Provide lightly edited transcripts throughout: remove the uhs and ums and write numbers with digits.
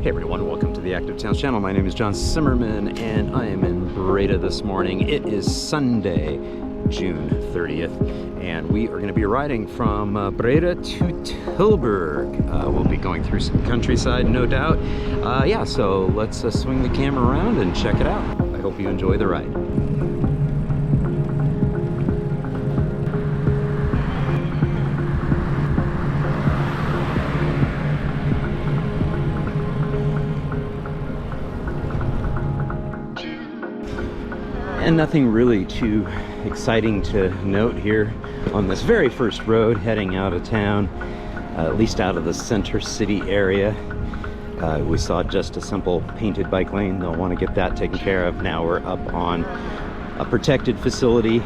Hey everyone, welcome to the Active Towns channel. My name is John Simmerman and I am in Breda this morning. It is Sunday, June 30th, and we are going to be riding from Breda to Tilburg. We'll be going through some countryside, no doubt. Yeah, so let's swing the camera around and check it out. I hope you enjoy the ride. And nothing really too exciting to note here on this very first road heading out of town, at least out of the center city area. We saw just a simple painted bike lane. They'll want to get that taken care of. Now we're up on a protected facility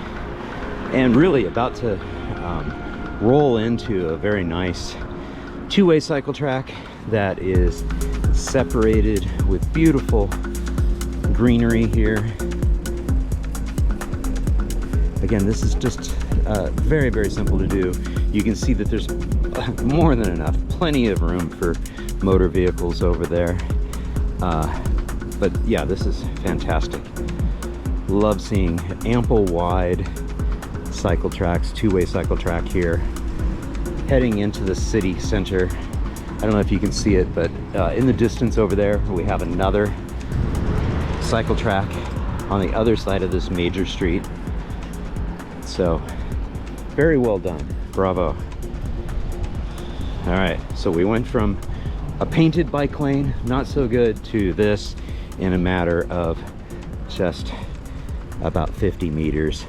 and really about to roll into a very nice two-way cycle track that is separated with beautiful greenery here. Again, this is just very, very simple to do. You can see that there's more than enough, plenty of room for motor vehicles over there. But yeah, this is fantastic. Love seeing ample wide cycle tracks, two-way cycle track here, heading into the city center. I don't know if you can see it, but in the distance over there, we have another cycle track on the other side of this major street. So, very well done. Bravo. All right, so we went from a painted bike lane, not so good, to this in a matter of just about 50 meters.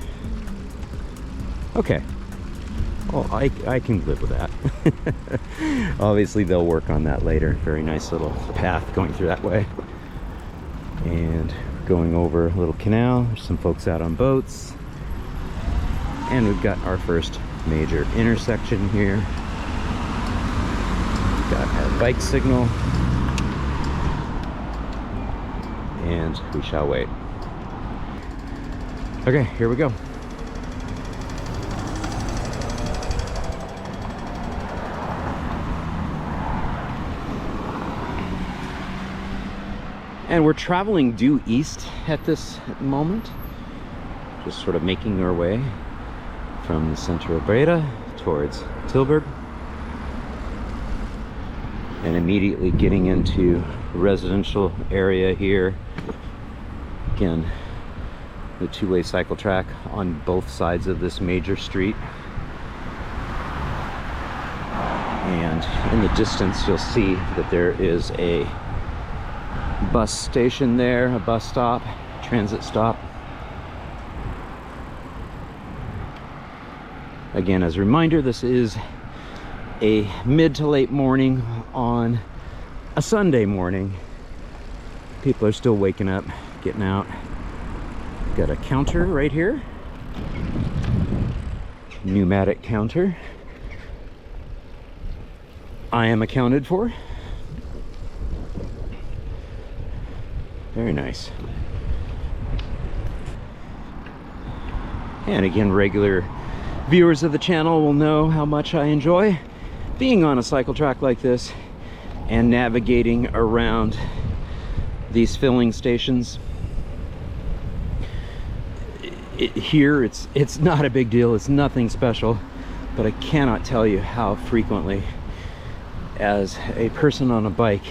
Okay. Well, I can live with that. Obviously, they'll work on that later. Very nice little path going through that way. And going over a little canal. There's some folks out on boats. And we've got our first major intersection here. Got our bike signal. And we shall wait. Okay, here we go. And we're traveling due east at this moment. Just sort of making our way from the center of Breda towards Tilburg, and immediately getting into residential area here. Again, the two-way cycle track on both sides of this major street, and in the distance you'll see that there is a bus station there, a bus stop, transit stop. Again, as a reminder, this is a mid to late morning on a Sunday morning. People are still waking up, getting out. Got a counter right here. Pneumatic counter. I am accounted for. Very nice. And again, regular viewers of the channel will know how much I enjoy being on a cycle track like this and navigating around these filling stations. Here it's not a big deal, it's nothing special, but I cannot tell you how frequently, as a person on a bike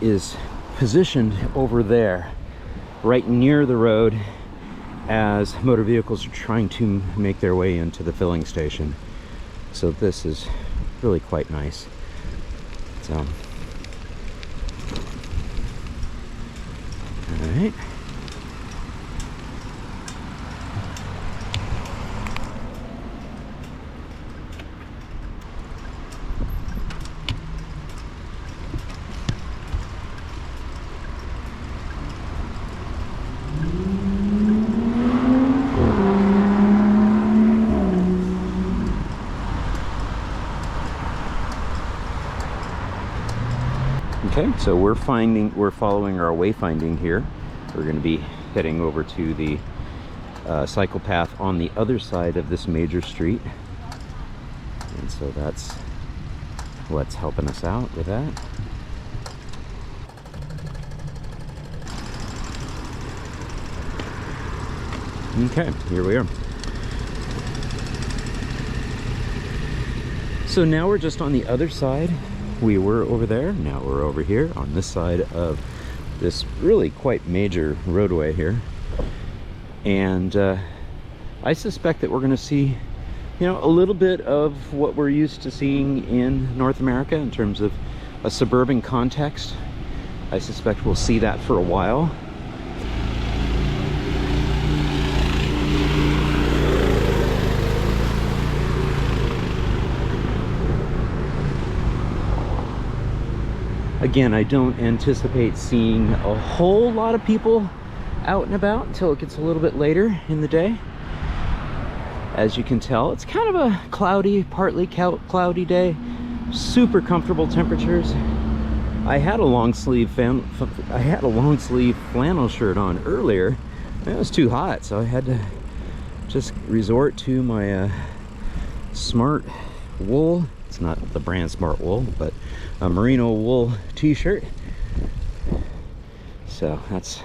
is positioned over there right near the road, as motor vehicles are trying to make their way into the filling station. So this is really quite nice. So, all right. Okay, so we're following our wayfinding here. We're going to be heading over to the cycle path on the other side of this major street, and so that's what's helping us out with that. Okay, here we are. So now we're just on the other side. We were over there, now we're over here on this side of this really quite major roadway here. And I suspect that we're going to see, you know, a little bit of what we're used to seeing in North America in terms of a suburban context. I suspect we'll see that for a while. Again, I don't anticipate seeing a whole lot of people out and about until it gets a little bit later in the day. As you can tell, it's kind of a cloudy, partly cloudy day. Super comfortable temperatures. I had a long sleeve flannel shirt on earlier. It was too hot, so I had to just resort to my Smart wool. It's not the brand Smart Wool, but a merino wool t-shirt. So that's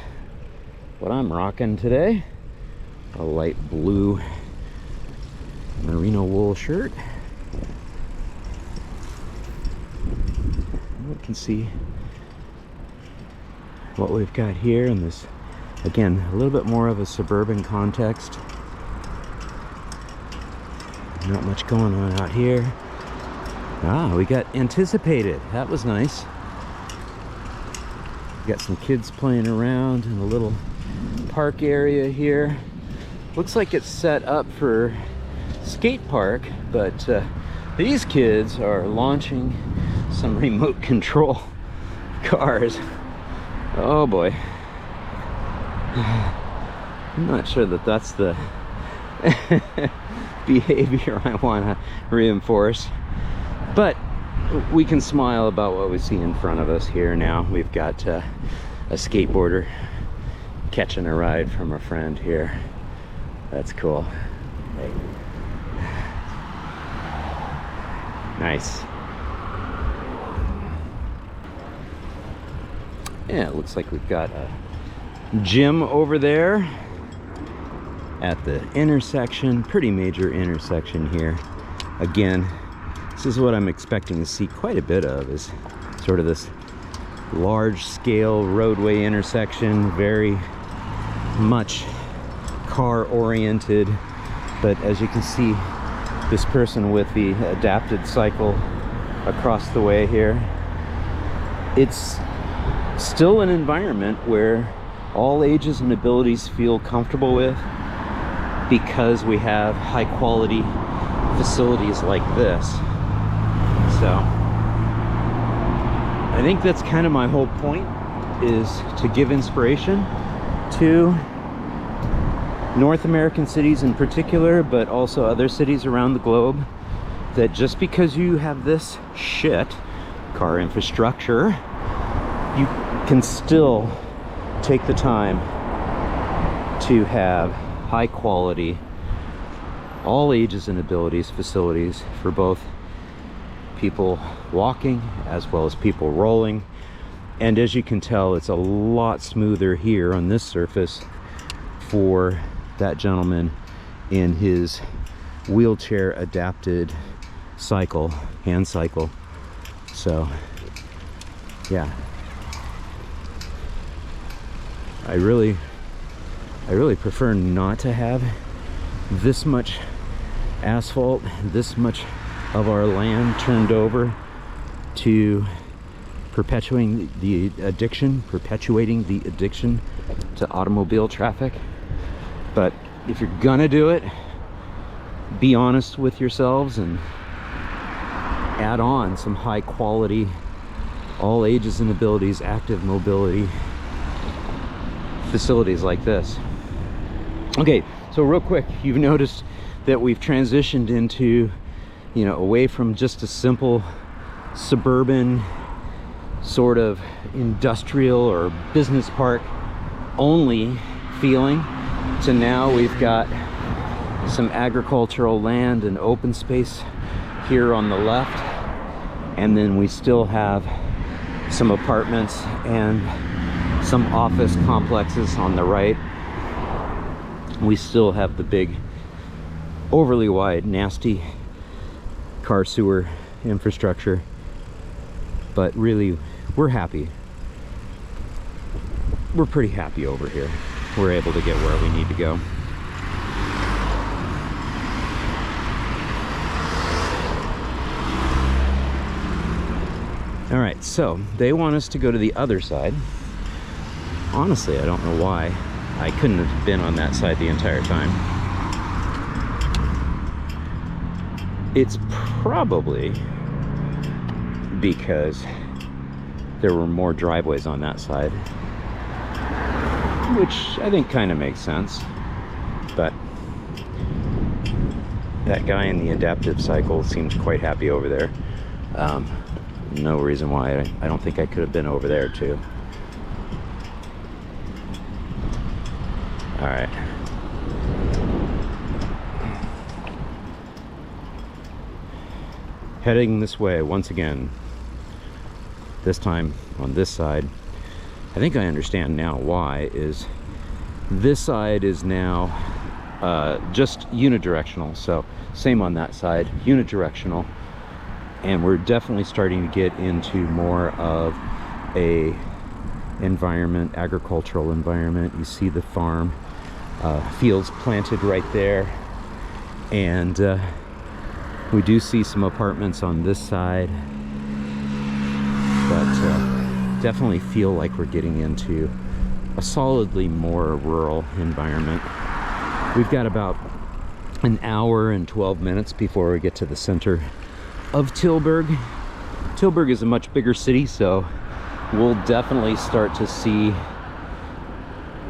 what I'm rocking today. A light blue merino wool shirt. You can see what we've got here in this, again, a little bit more of a suburban context. Not much going on out here. Ah, we got anticipated. That was nice. We got some kids playing around in a little park area here. Looks like it's set up for skate park, but these kids are launching some remote control cars. Oh boy. I'm not sure that that's the behavior I want to reinforce. But we can smile about what we see in front of us here now. We've got a skateboarder catching a ride from a friend here. That's cool. Hey. Nice. Yeah, it looks like we've got a gym over there at the intersection. Pretty major intersection here. Again, this is what I'm expecting to see quite a bit of, is sort of this large scale roadway intersection, very much car oriented. But as you can see, this person with the adapted cycle across the way here, it's still an environment where all ages and abilities feel comfortable with, because we have high quality facilities like this. So I think that's kind of my whole point, is to give inspiration to North American cities in particular, but also other cities around the globe, that just because you have this shit car infrastructure, you can still take the time to have high quality, all ages and abilities facilities for both people walking as well as people rolling. And as you can tell, it's a lot smoother here on this surface for that gentleman in his wheelchair adapted cycle, hand cycle. So yeah, I really prefer not to have this much asphalt, this much of our land turned over to perpetuating the addiction to automobile traffic. But if you're gonna do it, be honest with yourselves and add on some high quality, all ages and abilities, active mobility facilities like this. Okay, so real quick, you've noticed that we've transitioned into, you know, away from just a simple suburban sort of industrial or business park only feeling, to now we've got some agricultural land and open space here on the left, and then we still have some apartments and some office complexes on the right. We still have the big, overly wide, nasty car sewer infrastructure, but really we're happy. We're pretty happy over here. We're able to get where we need to go. All right, so they want us to go to the other side. Honestly, I don't know why. I couldn't have been on that side the entire time. It's probably because there were more driveways on that side, which I think kind of makes sense. But that guy in the adaptive cycle seems quite happy over there. No reason why I don't think I could have been over there too. All right. Heading this way once again. This time on this side. I think I understand now why. Is this side is now just unidirectional. So same on that side, unidirectional. And we're definitely starting to get into more of a environment, agricultural environment. You see the farm fields planted right there, and we do see some apartments on this side, but definitely feel like we're getting into a solidly more rural environment. We've got about an hour and 12 minutes before we get to the center of Tilburg. Tilburg is a much bigger city, so we'll definitely start to see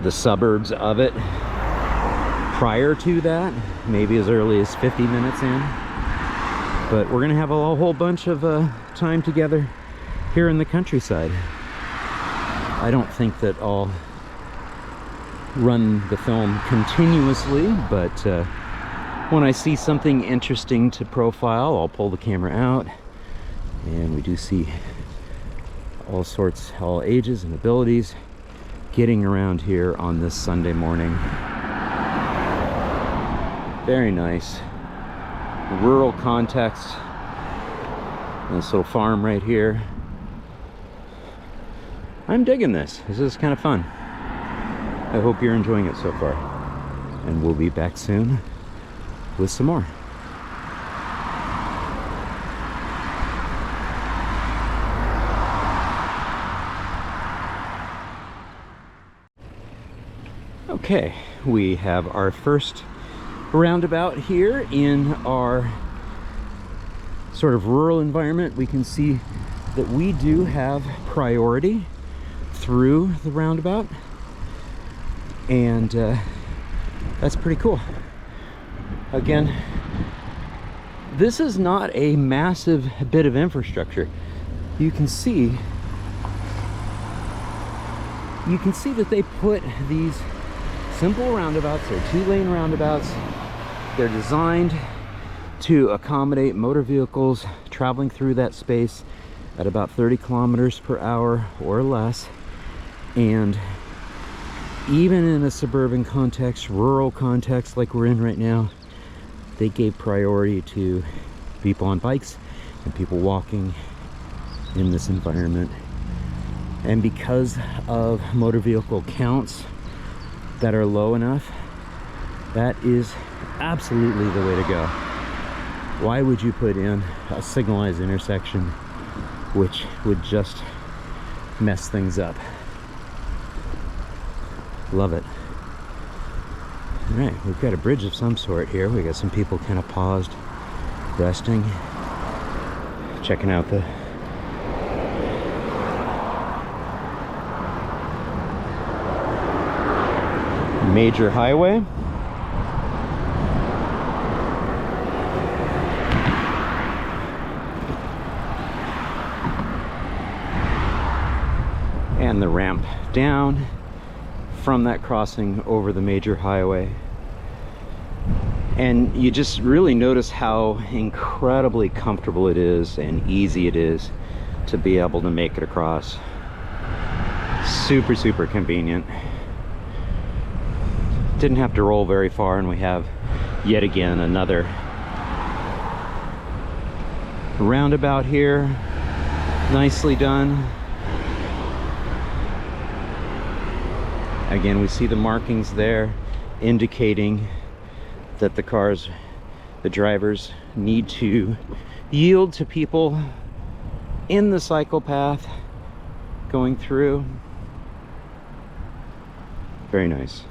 the suburbs of it prior to that, maybe as early as 50 minutes in. But we're gonna have a whole bunch of time together here in the countryside. I don't think that I'll run the film continuously, but when I see something interesting to profile, I'll pull the camera out. And we do see all sorts, all ages and abilities getting around here on this Sunday morning. Very nice rural context. This little farm right here. I'm digging this. This is kind of fun. I hope you're enjoying it so far. And we'll be back soon with some more. Okay, we have our first roundabout here in our sort of rural environment. We can see that we do have priority through the roundabout, and that's pretty cool. Again, this is not a massive bit of infrastructure. You can see that they put these simple roundabouts. They're 2-lane roundabouts. They're designed to accommodate motor vehicles traveling through that space at about 30 kilometers per hour or less. And even in a suburban context, rural context like we're in right now, they gave priority to people on bikes and people walking in this environment. And because of motor vehicle counts that are low enough, that is absolutely the way to go. Why would you put in a signalized intersection which would just mess things up? Love it. All right, we've got a bridge of some sort here. We got some people kind of paused, resting, checking out the major highway. And the ramp down from that crossing over the major highway. And you just really notice how incredibly comfortable it is and easy it is to be able to make it Didn't have to roll very far, and we have yet again another roundabout here. Nicely done. Again, we see the markings there indicating that the drivers need to yield to people in the cycle path going through. Very nice.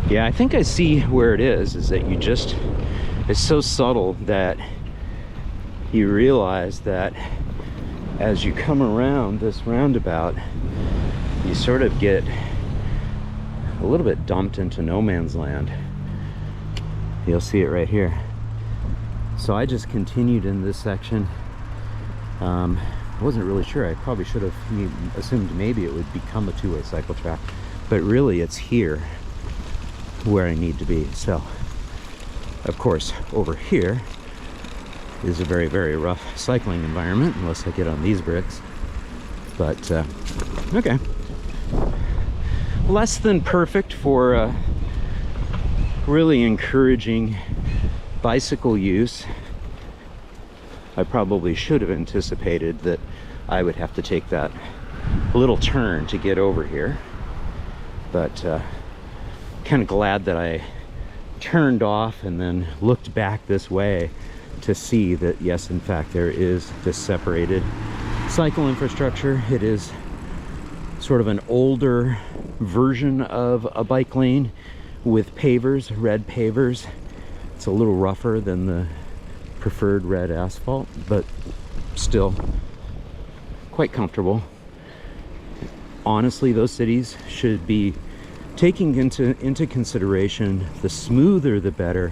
Yeah, I think I see where it is that it's so subtle that you realize that as you come around this roundabout, you sort of get a little bit dumped into no man's land. You'll see it right here. So I just continued in this section. I wasn't really sure. I probably should have assumed maybe it would become a two-way cycle track, but really it's here where I need to be. So of course over here is a very, very rough cycling environment unless I get on these bricks, but okay, less than perfect for really encouraging bicycle use. I probably should have anticipated that I would have to take that little turn to get over here, but kind of glad that I turned off and then looked back this way to see that yes, in fact, there is this separated cycle infrastructure. It is sort of an older version of a bike lane with pavers, red pavers. It's a little rougher than the preferred red asphalt, but still quite comfortable. Honestly, those cities should be taking into consideration the smoother the better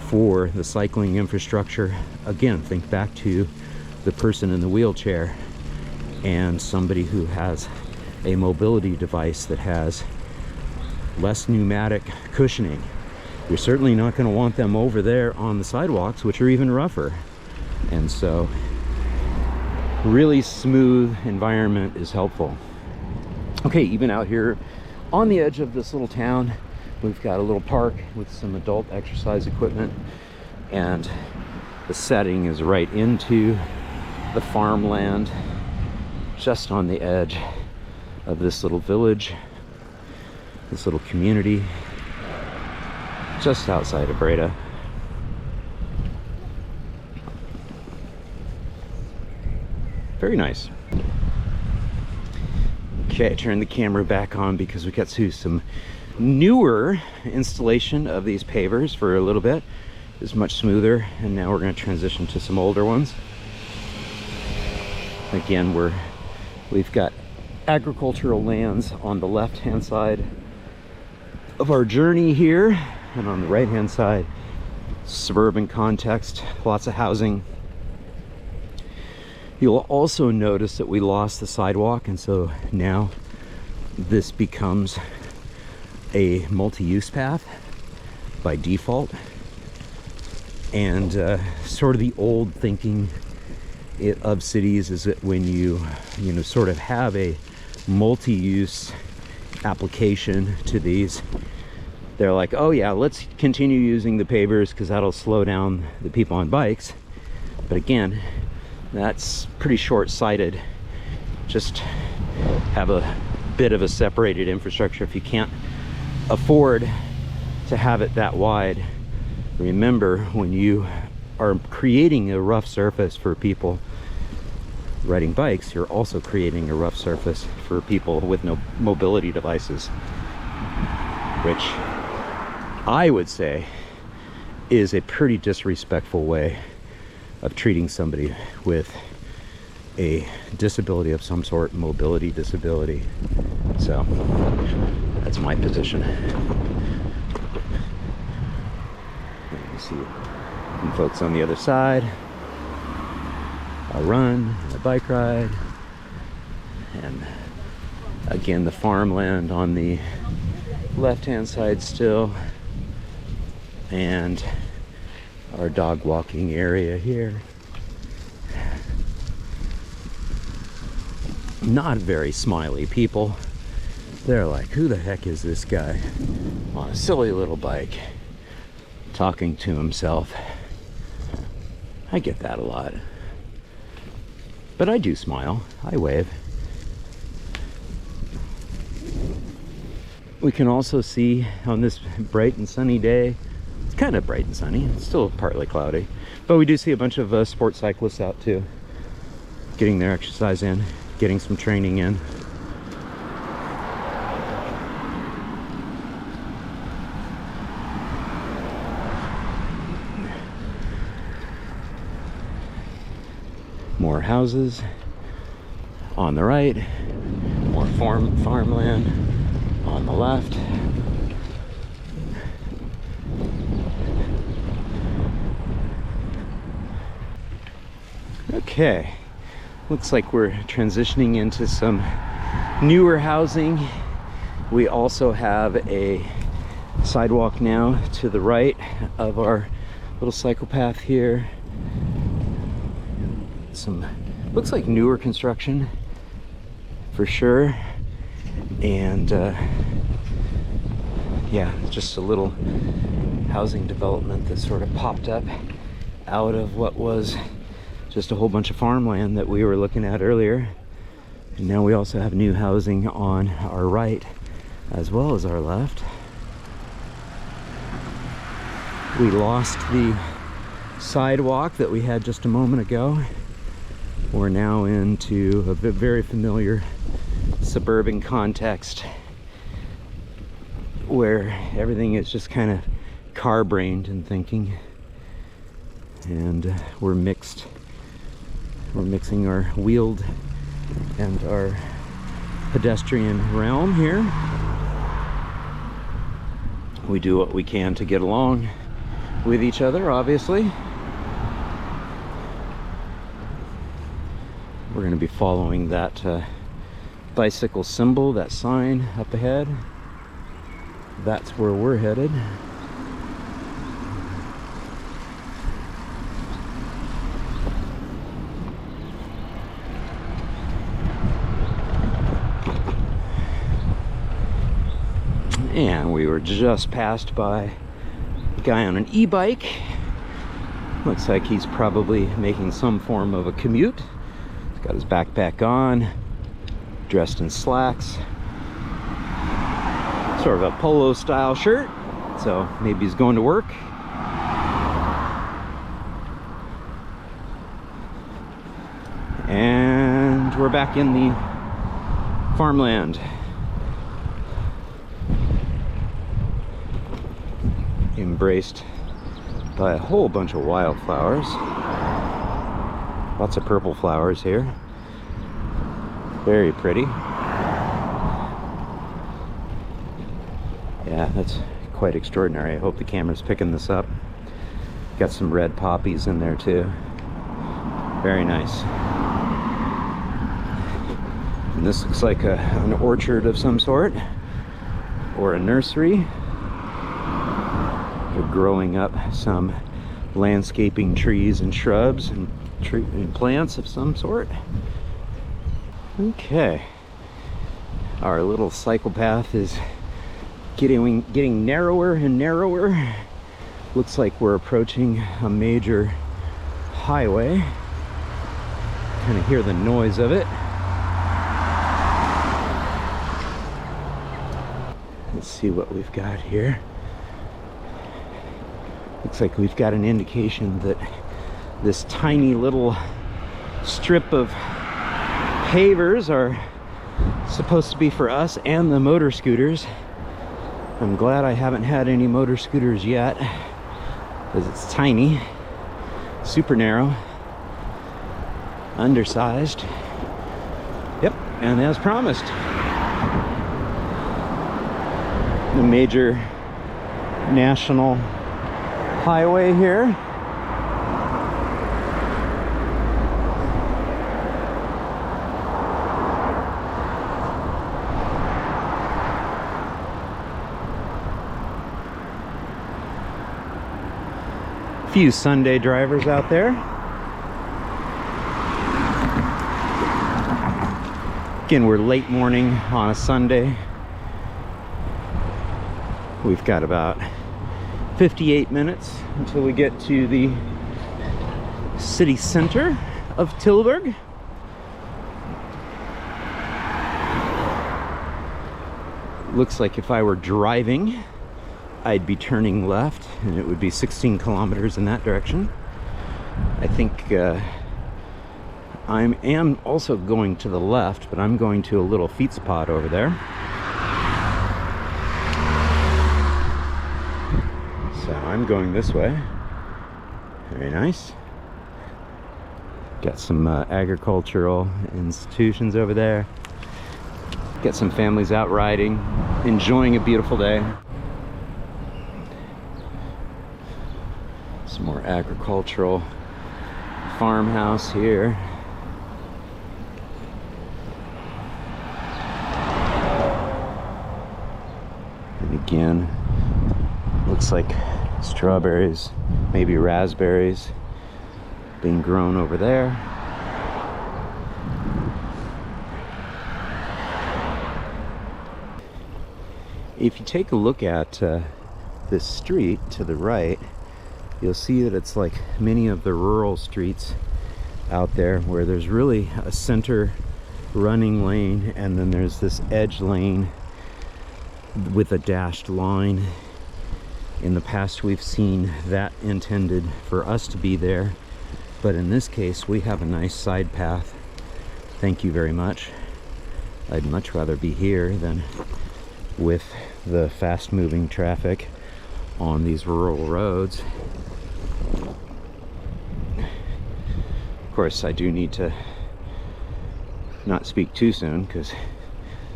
for the cycling infrastructure. Again, think back to the person in the wheelchair and somebody who has a mobility device that has less pneumatic cushioning. You're certainly not going to want them over there on the sidewalks, which are even rougher. And so really smooth environment is helpful. Okay, even out here on the edge of this little town, we've got a little park with some adult exercise equipment, and the setting is right into the farmland just on the edge of this little village, this little community just outside of Breda. Very nice. Okay, turn the camera back on because we got to some newer installation of these pavers for a little bit. It's much smoother, and now we're going to transition to some older ones. Again, we've got agricultural lands on the left hand side of our journey here, and on the right hand side, suburban context, lots of housing. You'll also notice that we lost the sidewalk, and so now this becomes a multi-use path by default. And sort of the old thinking of cities is that when you sort of have a multi-use application to these, they're like, oh yeah, let's continue using the pavers because that'll slow down the people on bikes. But again, that's pretty short-sighted. Just have a bit of a separated infrastructure. If you can't afford to have it that wide, remember, when you are creating a rough surface for people riding bikes, you're also creating a rough surface for people with no mobility devices, which I would say is a pretty disrespectful way of treating somebody with a disability of some sort, mobility disability. So that's my position. You see some folks on the other side. A run, a bike ride, and again the farmland on the left-hand side still, and our dog walking area here. not very smiley people. They're like, who the heck is this guy on a silly little bike talking to himself? I get that a lot. But I do smile. I wave. We can also see on this bright and sunny day, it's kind of bright and sunny, it's still partly cloudy, but we do see a bunch of sports cyclists out too, getting their exercise in, getting some training in. More houses on the right, more farmland on the left. Okay, looks like we're transitioning into some newer housing. We also have a sidewalk now to the right of our little cycle path here. Some looks like newer construction for sure, and yeah, just a little housing development that sort of popped up out of what was just a whole bunch of farmland that we were looking at earlier. And now we also have new housing on our right as well as our left. We lost the sidewalk that we had just a moment ago. We're now into a very familiar suburban context where everything is just kind of car-brained and thinking, and we're mixing our wheeled and our pedestrian realm here. We do what we can to get along with each other, obviously. We're going to be following that bicycle symbol, that sign up ahead. That's where we're headed. And we were just passed by a guy on an e-bike. Looks like he's probably making some form of a commute. He's got his backpack on, dressed in slacks, sort of a polo style shirt, so maybe he's going to work. And we're back in the farmland. Embraced by a whole bunch of wildflowers. Lots of purple flowers here. Very pretty. Yeah, that's quite extraordinary. I hope the camera's picking this up. Got some red poppies in there too. Very nice. And this looks like an orchard of some sort, or a nursery. They're growing up some landscaping trees and shrubs and plants of some sort. Okay, our little cycle path is getting narrower and narrower. Looks like we're approaching a major highway. Kind of hear the noise of it. Let's see what we've got here. Looks like we've got an indication that this tiny little strip of pavers are supposed to be for us and the motor scooters. I'm glad I haven't had any motor scooters yet, because it's tiny, super narrow, undersized. Yep, and as promised, the major national highway here. Few Sunday drivers out there. Again, we're late morning on a Sunday. We've got about 58 minutes until we get to the city center of Tilburg. Looks like if I were driving, I'd be turning left, and it would be 16 kilometers in that direction. I think I am also going to the left, but I'm going to a little feet spot over there. So I'm going this way. Very nice. Got some agricultural institutions over there. Got some families out riding, enjoying a beautiful day. Some more agricultural farmhouse here. And again, looks like strawberries, maybe raspberries being grown over there. If you take a look at this street to the right, you'll see that it's like many of the rural streets out there where there's really a center running lane, and then there's this edge lane with a dashed line. In the past, we've seen that intended for us to be there, but in this case, we have a nice side path. Thank you very much. I'd much rather be here than with the fast-moving traffic on these rural roads. Of course, I do need to not speak too soon, because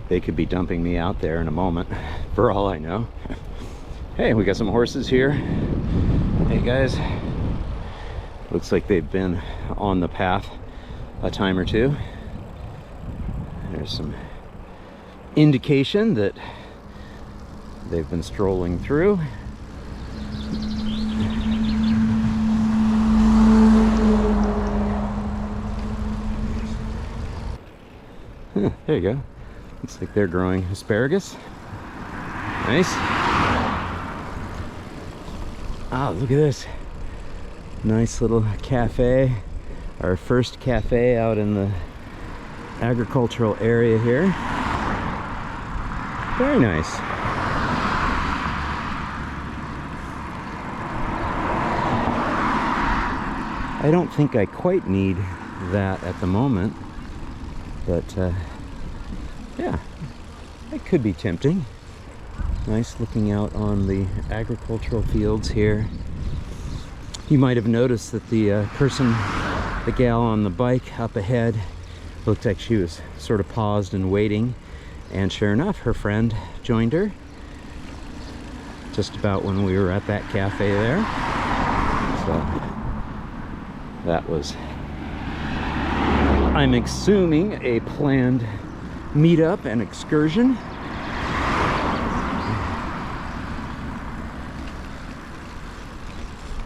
they could be dumping me out there in a moment, for all I know. Hey, we got some horses here. Hey guys. Looks like they've been on the path a time or two. There's some indication that they've been strolling through. There you go. Looks like they're growing asparagus. Nice. Oh, look at this. Nice little cafe. Our first cafe out in the agricultural area here. Very nice. I don't think I quite need that at the moment, but yeah, it could be tempting. Nice looking out on the agricultural fields here. You might have noticed that the gal on the bike up ahead looked like she was sort of paused and waiting, and sure enough, her friend joined her just about when we were at that cafe there. So that was, I'm assuming, a planned meetup and excursion.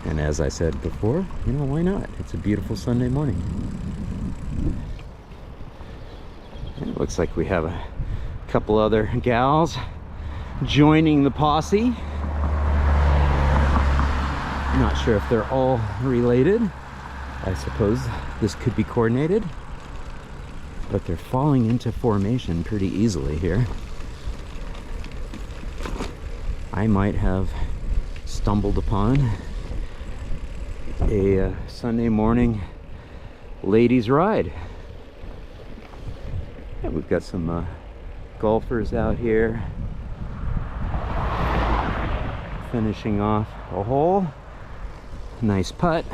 And as I said before, you know, why not? It's a beautiful Sunday morning. And it looks like we have a couple other gals joining the posse. Not sure if they're all related. I suppose this could be coordinated, but they're falling into formation pretty easily here. I might have stumbled upon a Sunday morning ladies ride. Yeah, we've got some golfers out here finishing off a hole. Nice putt.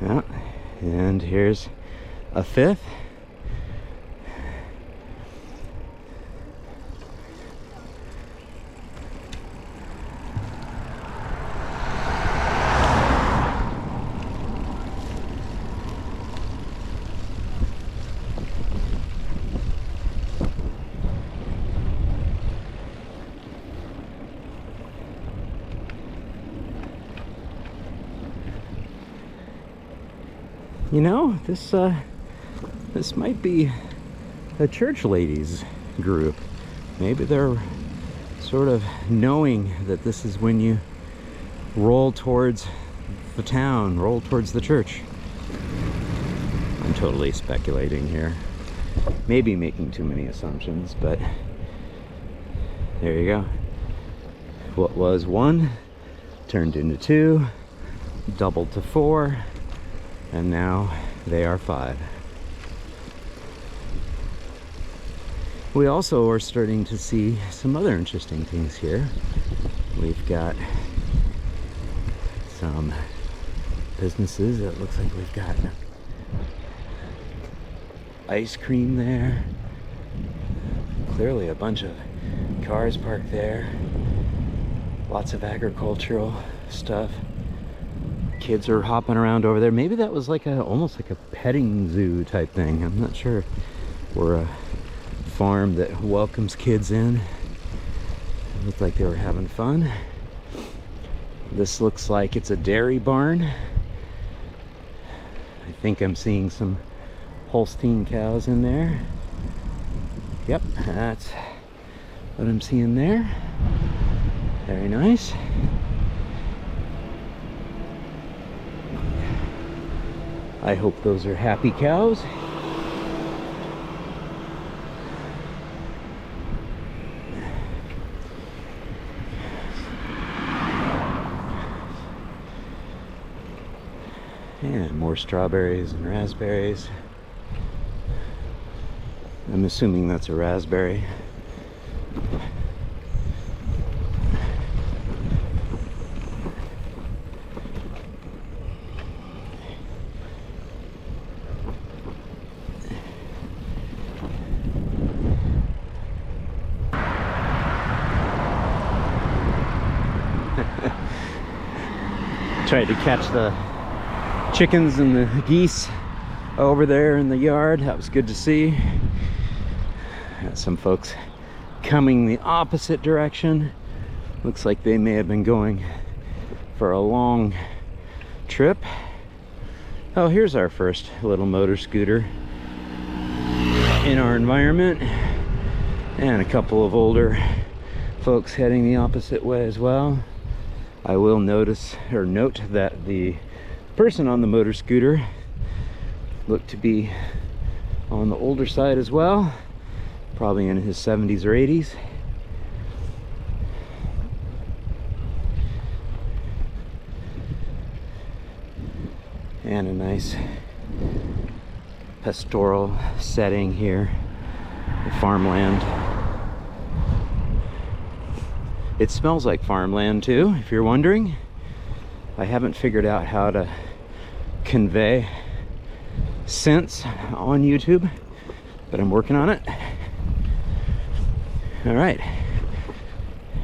Yeah, and here's a fifth. You know, this This might be a church ladies group. Maybe they're sort of knowing that this is when you roll towards the town, roll towards the church. I'm totally speculating here. Maybe making too many assumptions, but there you go. What was 1 turned into 2, doubled to 4, and now they are 5. We also are starting to see some other interesting things here. We've got some businesses. It looks like we've got ice cream there. Clearly a bunch of cars parked there. Lots of agricultural stuff. Kids are hopping around over there. Maybe that was like almost like a petting zoo type thing. I'm not sure. Or a farm that welcomes kids in. It looked like they were having fun. This looks like it's a dairy barn. I think I'm seeing some Holstein cows in there. Yep, that's what I'm seeing there. Very nice. I hope those are happy cows. And more strawberries and raspberries. I'm assuming that's a raspberry. Tried to catch the chickens and the geese over there in the yard. That was good to see. Got some folks coming the opposite direction. Looks like they may have been going for a long trip. Oh, here's our first little motor scooter in our environment, and a couple of older folks heading the opposite way as well. I will note that the person on the motor scooter looked to be on the older side as well, probably in his 70s or 80s. And a nice pastoral setting here, the farmland. It smells like farmland too, if you're wondering. I haven't figured out how to convey scents on YouTube, but I'm working on it. All right,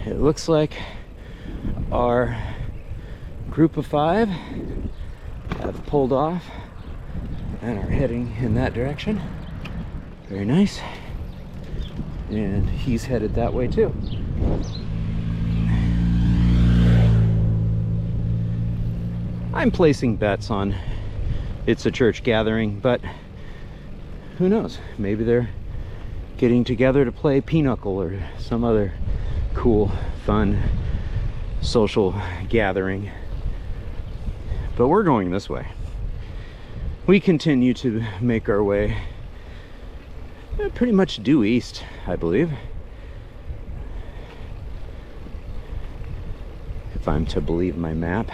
it looks like our group of 5 have pulled off and are heading in that direction. Very nice. And he's headed that way too. I'm placing bets on it's a church gathering, but who knows? Maybe they're getting together to play pinochle or some other cool, fun, social gathering. But we're going this way. We continue to make our way pretty much due east, I believe. If I'm to believe my map.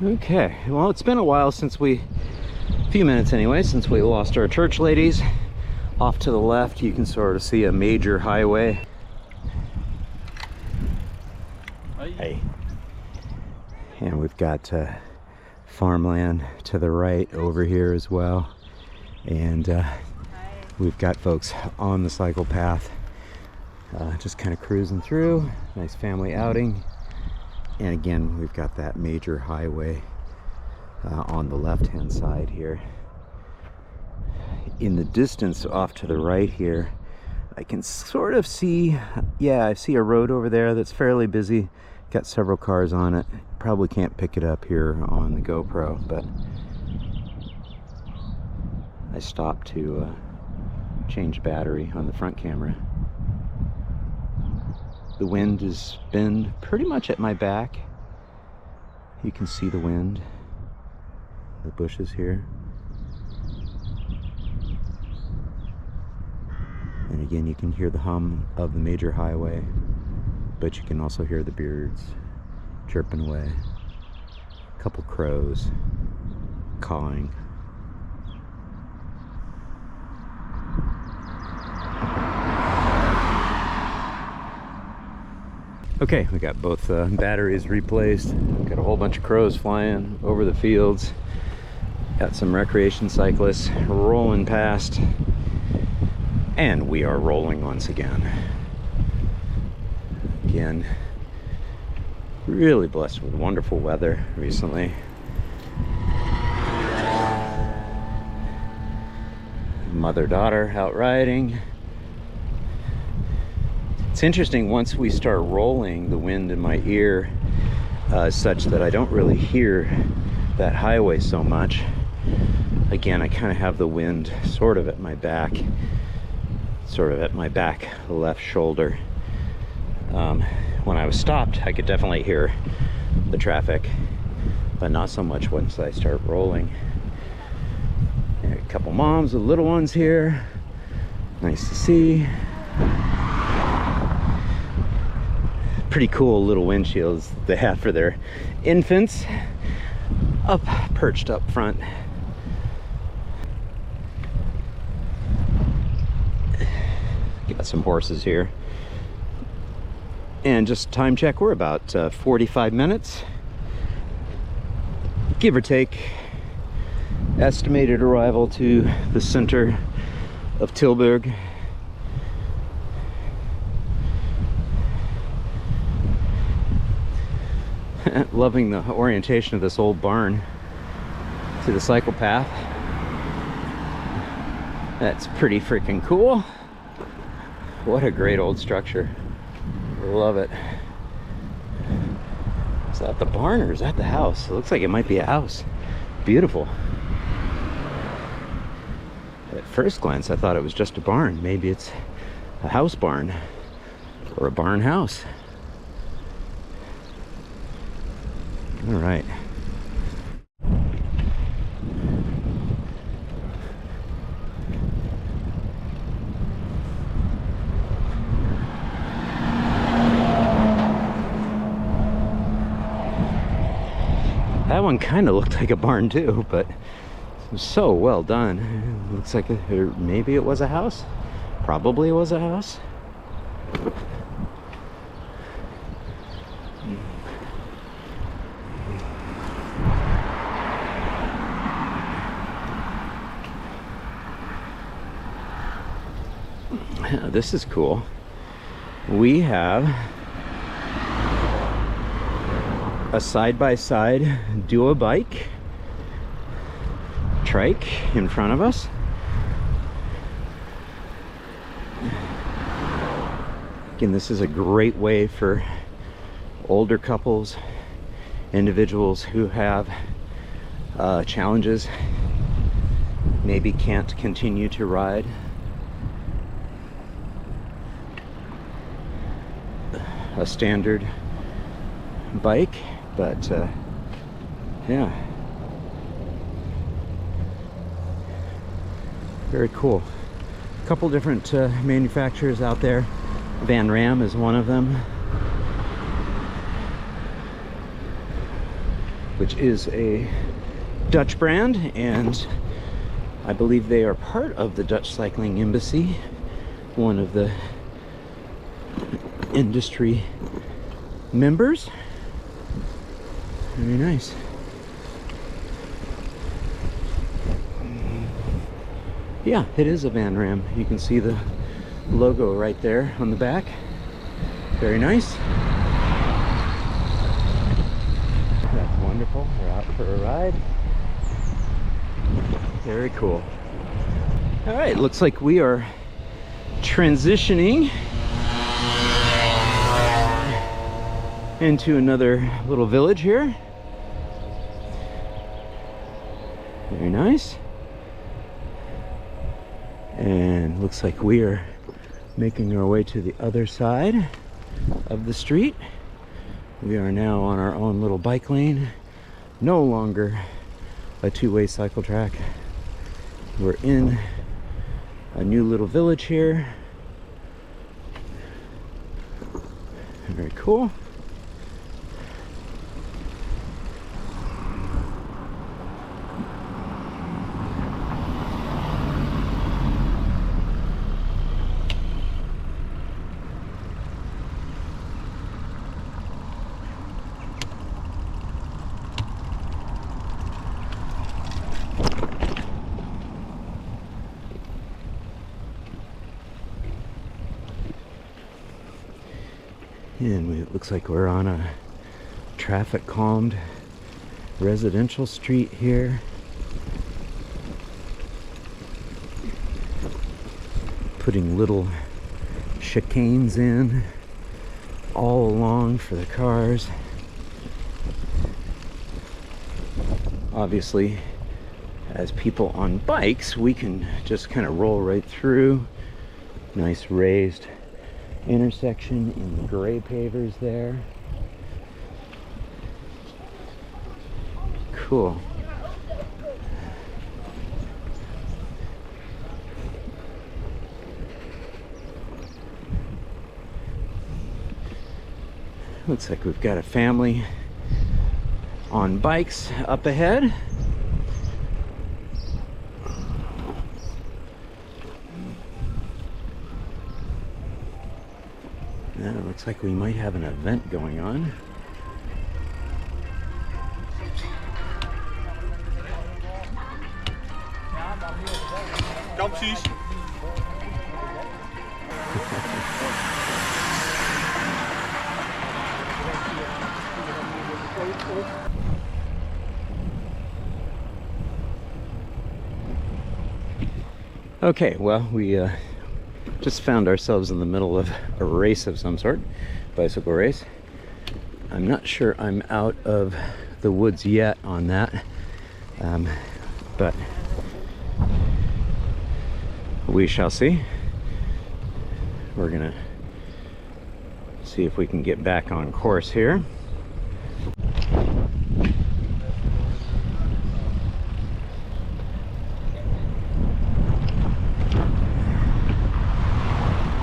Okay, well, it's been a while since a few minutes anyway, since we lost our church ladies. Off to the left, you can sort of see a major highway. Hey. And we've got farmland to the right over here as well. And we've got folks on the cycle path, just kind of cruising through. Nice family outing. And again, we've got that major highway on the left-hand side here. In the distance off to the right here, I can sort of see, yeah, I see a road over there that's fairly busy. Got several cars on it. Probably can't pick it up here on the GoPro, but I stopped to change battery on the front camera. The wind has been pretty much at my back. You can see the wind, the bushes here. And again, you can hear the hum of the major highway, but you can also hear the birds chirping away. A couple crows cawing. Okay, we got both batteries replaced. Got a whole bunch of crows flying over the fields. Got some recreation cyclists rolling past. And we are rolling once again. Again, really blessed with wonderful weather recently. Mother-daughter out riding. It's interesting, once we start rolling, the wind in my ear is such that I don't really hear that highway so much. Again, I kind of have the wind sort of at my back, left shoulder. When I was stopped, I could definitely hear the traffic, but not so much once I start rolling. A couple moms with little ones here. Nice to see. Pretty cool little windshields they have for their infants, perched up front. Got some horses here. And just time check, we're about 45 minutes, give or take. Estimated arrival to the center of Tilburg. Loving the orientation of this old barn to the cycle path. That's pretty freaking cool. What a great old structure. Love it. Is that the barn or is that the house? It looks like it might be a house. Beautiful. At first glance, I thought it was just a barn. Maybe it's a house barn or a barn house. All right. That one kind of looked like a barn too, but it was so well done. It looks like maybe it was a house. Probably it was a house. This is cool. We have a side-by-side duo bike trike in front of us. Again, this is a great way for older couples, individuals who have challenges, maybe can't continue to ride. A standard bike, but yeah, very cool. A couple different manufacturers out there. Van Ram is one of them, which is a Dutch brand, and I believe they are part of the Dutch Cycling Embassy, one of the industry members. Very nice. Yeah, it is a Van Ram. You can see the logo right there on the back. Very nice. That's wonderful. We're out for a ride. Very cool. All right, looks like we are transitioning into another little village here. Very nice. And looks like we are making our way to the other side of the street. We are now on our own little bike lane, no longer a two-way cycle track. We're in a new little village here. Very cool. And it looks like we're on a traffic calmed residential street here. Putting little chicanes in all along for the cars. Obviously, as people on bikes, we can just kind of roll right through. Nice raised intersection in the gray pavers there. Cool. Looks like we've got a family on bikes up ahead. Now it looks like we might have an event going on. Okay, well, we just found ourselves in the middle of a race of some sort, bicycle race. I'm not sure I'm out of the woods yet on that, but we shall see. We're gonna see if we can get back on course here.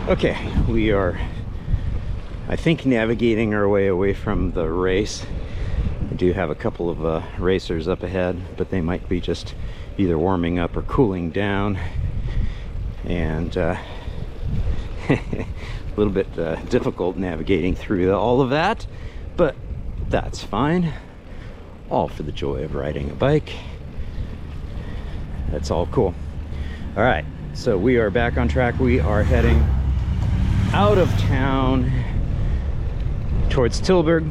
Okay, we are, I think, navigating our way away from the race. I do have a couple of racers up ahead, but they might be just either warming up or cooling down. And a little bit difficult navigating through all of that, but that's fine. All for the joy of riding a bike. That's all cool. All right, so we are back on track. We are heading out of town towards Tilburg.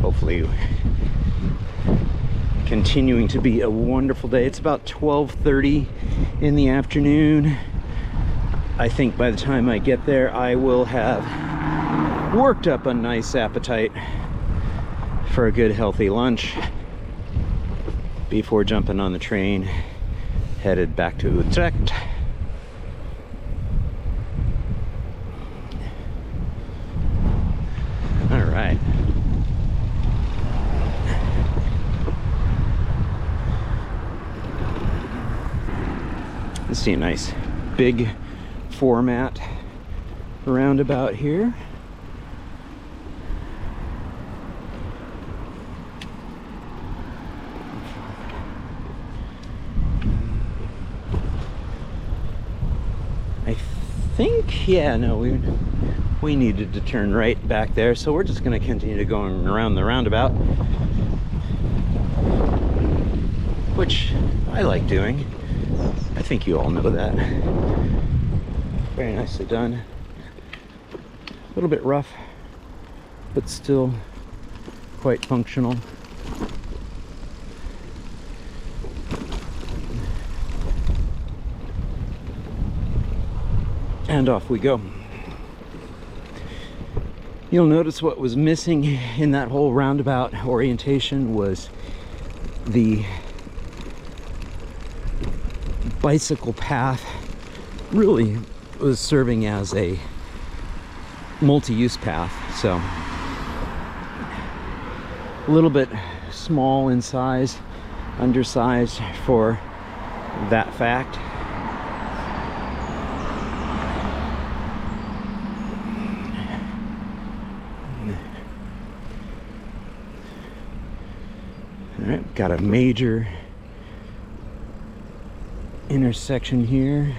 Hopefully continuing to be a wonderful day. It's about 12:30 in the afternoon. I think by the time I get there, I will have worked up a nice appetite for a good healthy lunch before jumping on the train headed back to Utrecht. All right. Let's see a nice big format roundabout here. Yeah, no, we needed to turn right back there, so we're just going to continue going around the roundabout, which I like doing. I think you all know that. Very nicely done. A little bit rough, but still quite functional. And off we go. You'll notice what was missing in that whole roundabout orientation was the bicycle path really was serving as a multi-use path. So a little bit small in size, undersized for that fact. All right, got a major intersection here.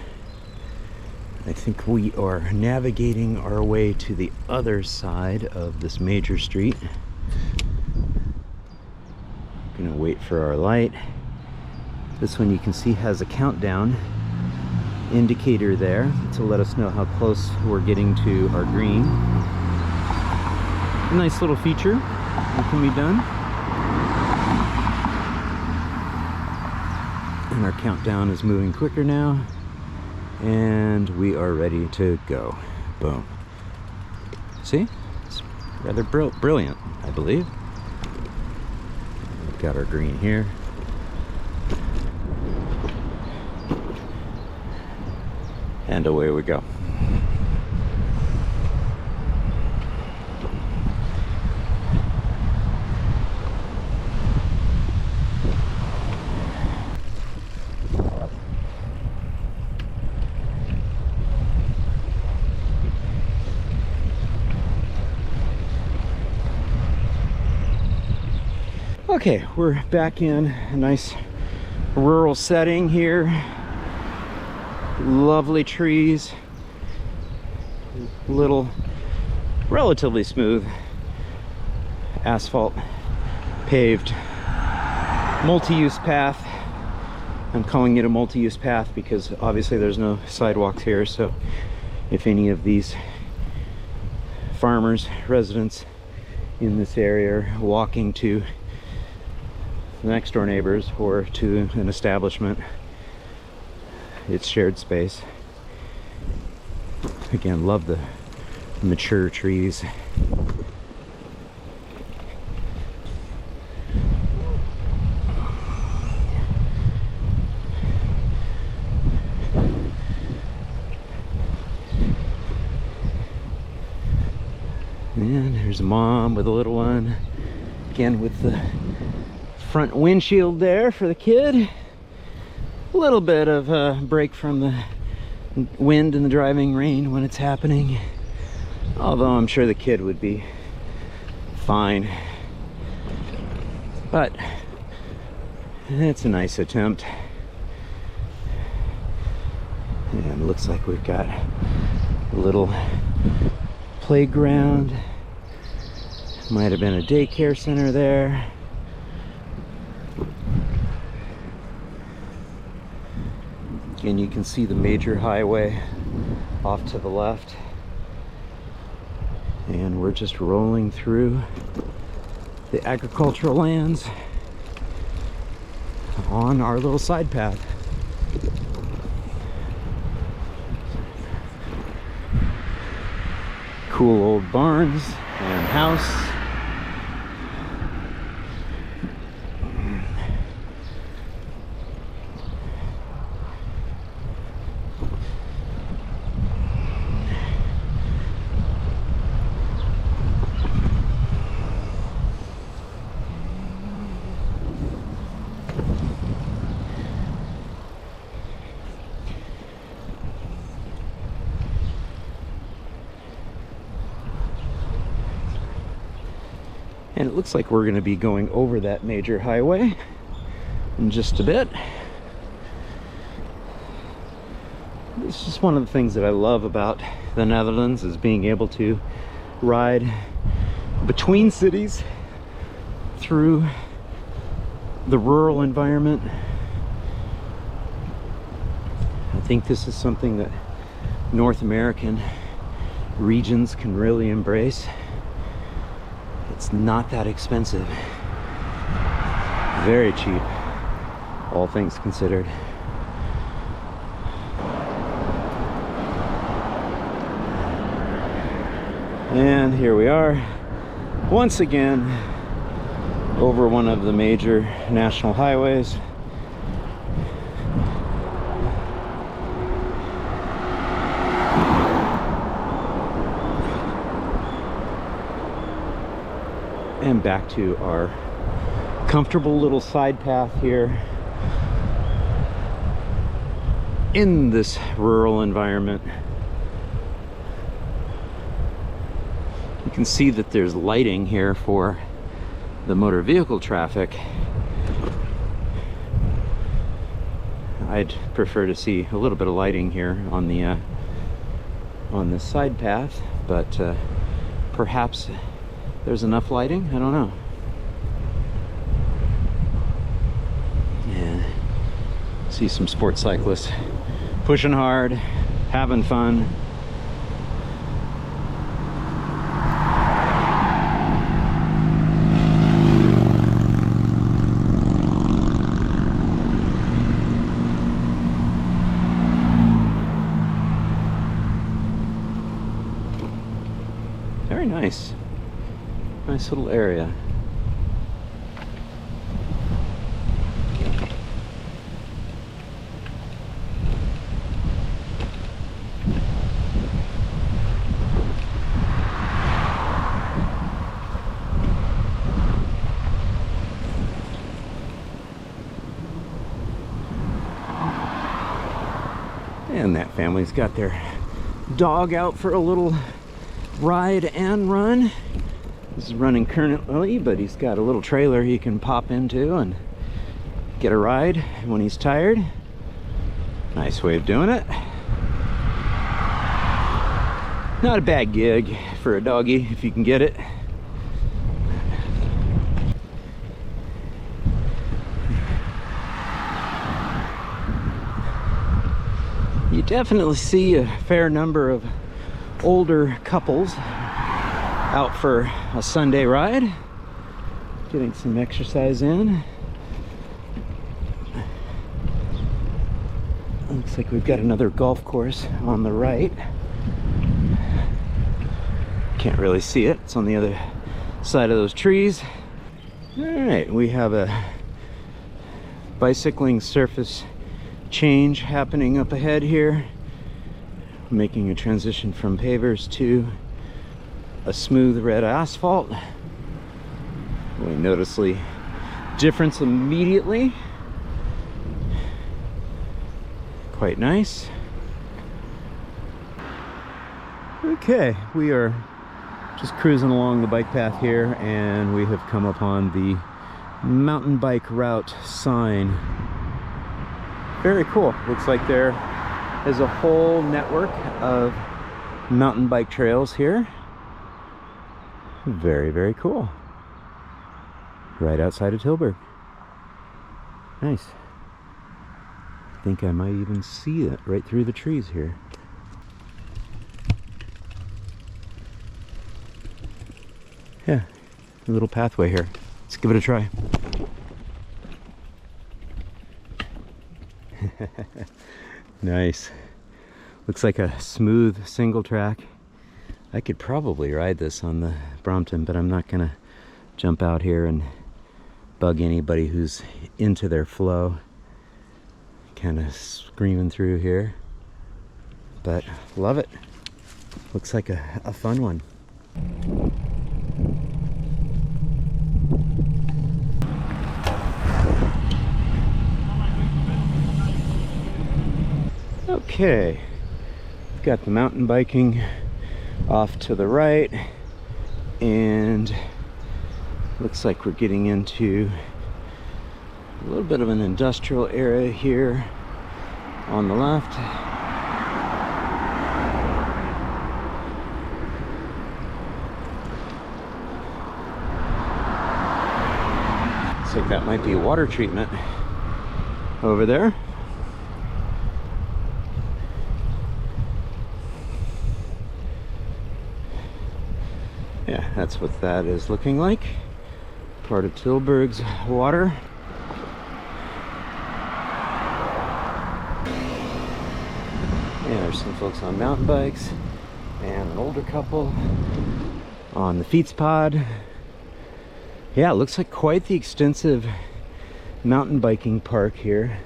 I think we are navigating our way to the other side of this major street. Gonna wait for our light. This one you can see has a countdown indicator there to let us know how close we're getting to our green. A nice little feature that can be done. And our countdown is moving quicker now, and we are ready to go. Boom. See? It's rather brilliant, I believe. We've got our green here. And away we go. Okay, we're back in a nice rural setting here. Lovely trees, little relatively smooth asphalt paved multi-use path. I'm calling it a multi-use path because obviously there's no sidewalks here, so if any of these farmers, residents in this area are walking to the next door neighbors or to an establishment, it's shared space. Again, love the mature trees. And there's a mom with a little one, again with the front windshield there for the kid. A little bit of a break from the wind and the driving rain when it's happening, although I'm sure the kid would be fine. But it's a nice attempt. And it looks like we've got a little playground. Might have been a daycare center there. And you can see the major highway off to the left. And we're just rolling through the agricultural lands on our little side path. Cool old barns and house. And it looks like we're going to be going over that major highway in just a bit. It's just one of the things that I love about the Netherlands, is being able to ride between cities through the rural environment. I think this is something that North American regions can really embrace. It's not that expensive. Very cheap, all things considered. And here we are, once again, over one of the major national highways. And back to our comfortable little side path here in this rural environment. You can see that there's lighting here for the motor vehicle traffic. I'd prefer to see a little bit of lighting here on the side path, but perhaps there's enough lighting. I don't know. Yeah, see some sports cyclists pushing hard, having fun. Very nice. Nice little area. And that family's got their dog out for a little ride and run. He's running currently, but he's got a little trailer he can pop into and get a ride when he's tired. Nice way of doing it. Not a bad gig for a doggy if you can get it. You definitely see a fair number of older couples out for a Sunday ride, getting some exercise in. Looks like we've got another golf course on the right. Can't really see it, it's on the other side of those trees. All right, we have a bicycling surface change happening up ahead here, making a transition from pavers to a smooth red asphalt. We notice the difference immediately. Quite nice. Okay, we are just cruising along the bike path here, and we have come upon the mountain bike route sign. Very cool. Looks like there is a whole network of mountain bike trails here. Very, very cool. Right outside of Tilburg. Nice. I think I might even see it right through the trees here. Yeah, a little pathway here. Let's give it a try. Nice. Looks like a smooth single track. I could probably ride this on the Brompton, but I'm not gonna jump out here and bug anybody who's into their flow. Kind of screaming through here, but love it. Looks like a fun one. Okay, we've got the mountain biking off to the right, and looks like we're getting into a little bit of an industrial area here on the left. Looks like that might be water treatment over there. Yeah, that's what that is looking like. Part of Tilburg's water. Yeah, there's some folks on mountain bikes and an older couple on the Fietspad. Yeah, it looks like quite the extensive mountain biking park here.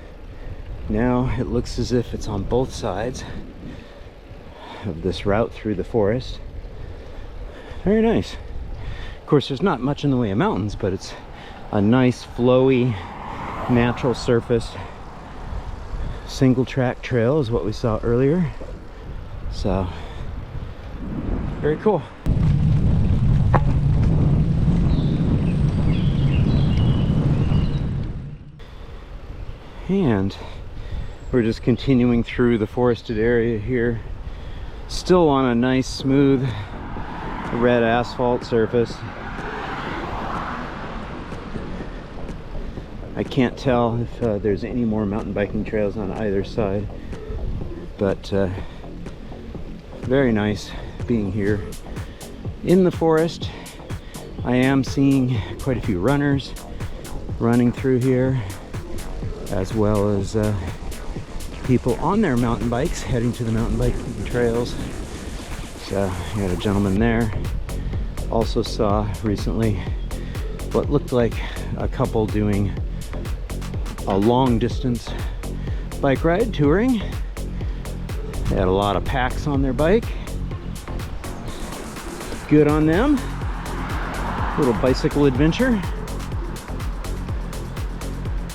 Now it looks as if it's on both sides of this route through the forest. Very nice. Of course, there's not much in the way of mountains, but it's a nice, flowy, natural surface. Single track trail is what we saw earlier. So, very cool. And we're just continuing through the forested area here, still on a nice smooth red asphalt surface. I can't tell if there's any more mountain biking trails on either side, but very nice being here in the forest. I am seeing quite a few runners running through here, as well as people on their mountain bikes heading to the mountain biking trails. So we had a gentleman there. Also saw recently what looked like a couple doing a long distance bike ride, touring. They had a lot of packs on their bike. Good on them. Little bicycle adventure.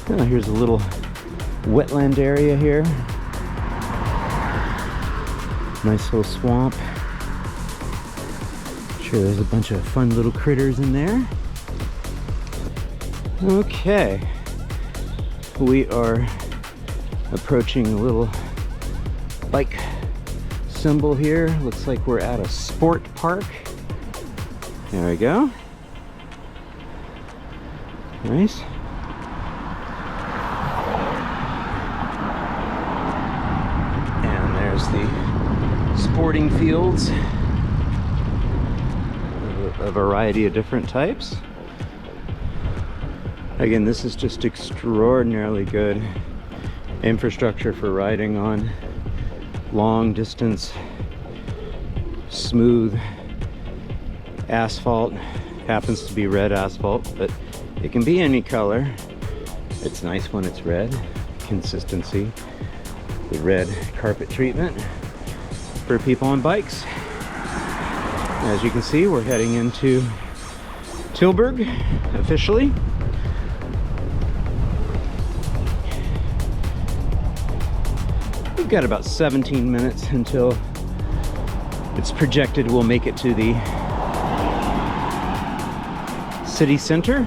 Oh, here's a little wetland area here. Nice little swamp. Sure, there's a bunch of fun little critters in there. Okay, we are approaching a little bike symbol here. Looks like we're at a sport park. There we go. Nice. And there's the sporting fields. A variety of different types. Again, this is just extraordinarily good infrastructure for riding on long distance, smooth asphalt. Happens to be red asphalt, but it can be any color. It's nice when it's red. Consistency. The red carpet treatment for people on bikes. As you can see, we're heading into Tilburg officially. We've got about 17 minutes until it's projected we'll make it to the city center.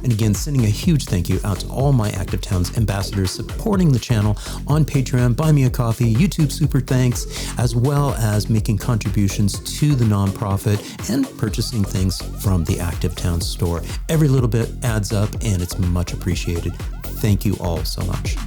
And again, sending a huge thank you out to all my Active Towns ambassadors supporting the channel on Patreon, Buy Me a Coffee, YouTube Super Thanks, as well as making contributions to the nonprofit and purchasing things from the Active Towns store. Every little bit adds up and it's much appreciated. Thank you all so much.